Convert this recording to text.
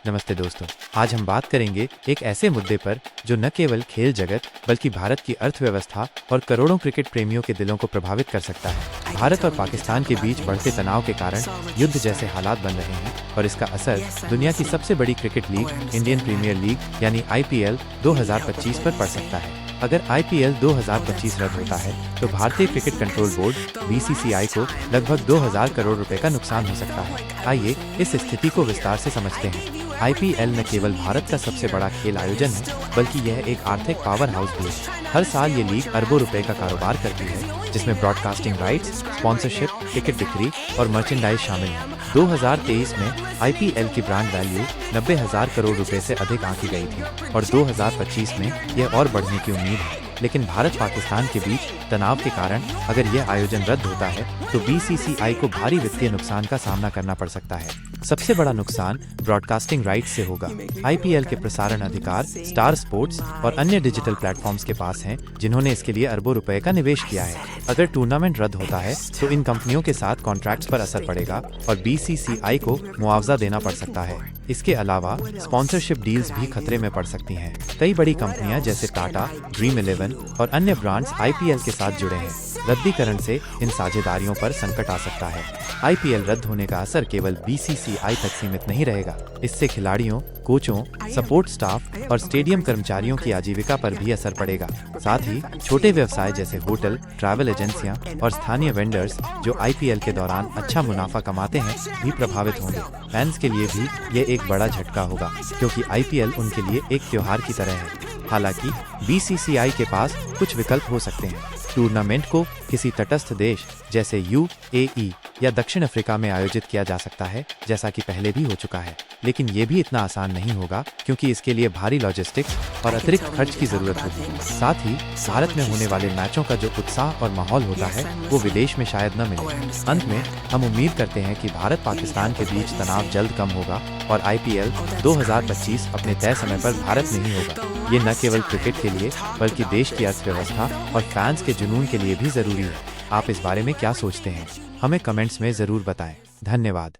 नमस्ते दोस्तों, आज हम बात करेंगे एक ऐसे मुद्दे पर जो न केवल खेल जगत बल्कि भारत की अर्थव्यवस्था और करोड़ों क्रिकेट प्रेमियों के दिलों को प्रभावित कर सकता है। भारत और पाकिस्तान के बीच बढ़ते तनाव के कारण युद्ध जैसे हालात बन रहे हैं और इसका असर दुनिया की सबसे बड़ी cricket league Indian Premier League यानी IPL 2025 पर पड़ सकता है। अगर IPL 2025 रद्द होता है तो भारतीय क्रिकेट कंट्रोल बोर्ड BCCI को लगभग 2000 करोड़ रुपए का नुकसान हो सकता है। आइए इस स्थिति को विस्तार से समझते हैं। IPL न केवल भारत का सबसे बड़ा खेल आयोजन है बल्कि यह एक आर्थिक पावर हाउस भी है। हर साल ये लीग अरबों रुपए का कारोबार करती है, जिसमें ब्रॉडकास्टिंग राइट्स, स्पॉन्सरशिप, टिकट बिक्री और मर्चेंडाइज शामिल है। 2023 में IPL की ब्रांड वैल्यू 90,000 करोड़ रुपए से अधिक आंकी गई थी और 2025 में यह और बढ़ने की उम्मीद है। लेकिन भारत पाकिस्तान के बीच तनाव के कारण अगर यह आयोजन रद्द होता है तो BCCI को भारी वित्तीय नुकसान का सामना करना पड़ सकता है। सबसे बड़ा नुकसान ब्रॉडकास्टिंग राइट्स से होगा। IPL के प्रसारण अधिकार स्टार स्पोर्ट्स और अन्य डिजिटल प्लेटफॉर्म्स के पास हैं, जिन्होंने इसके लिए अरबों रुपए का निवेश किया है। अगर टूर्नामेंट रद्द होता है तो इन कंपनियों के साथ कॉन्ट्रैक्ट्स पर असर पड़ेगा और BCCI को मुआवजा देना पड़ सकता है। इसके अलावा स्पॉन्सरशिप डील्स भी खतरे में पड़ सकती हैं। कई बड़ी कंपनियां जैसे टाटा, Dream11 और अन्य ब्रांड्स IPL के साथ जुड़े हैं। रद्दीकरण से इन साझेदारियों पर संकट आ सकता है। IPL रद्द होने का असर केवल BCCI तक सीमित नहीं रहेगा। इससे खिलाड़ियों, कोचों, सपोर्ट स्टाफ और स्टेडियम कर्मचारियों की आजीविका पर भी असर पड़ेगा। साथ ही छोटे व्यवसाय जैसे होटल, ट्रैवल एजेंसियां और स्थानीय वेंडर्स जो IPL के दौरान अच्छा मुनाफा कमाते हैं भी प्रभावित होंगे। फैंस के लिए भी ये एक बड़ा झटका होगा, क्योंकि IPL उनके लिए एक त्योहार की तरह है। हालांकि BCCI के पास कुछ विकल्प हो सकते हैं। टूर्नामेंट को किसी तटस्थ देश जैसे UAE या दक्षिण अफ्रीका में आयोजित किया जा सकता है, जैसा कि पहले भी हो चुका है। लेकिन ये भी इतना आसान नहीं होगा, क्योंकि इसके लिए भारी लॉजिस्टिक्स और अतिरिक्त खर्च की जरूरत होगी। साथ ही भारत में होने वाले मैचों का जो उत्साह और माहौल होता है वो विदेश में शायद न मिले। अंत में हम उम्मीद करते हैं कि भारत पाकिस्तान के बीच तनाव जल्द कम होगा और IPL 2025 अपने तय समय पर भारत में ही होगा। ये न केवल क्रिकेट के लिए बल्कि देश की अर्थव्यवस्था और फैंस के जुनून के लिए भी जरूरी है। आप इस बारे में क्या सोचते हैं? हमें कमेंट्स में जरूर बताएं। धन्यवाद।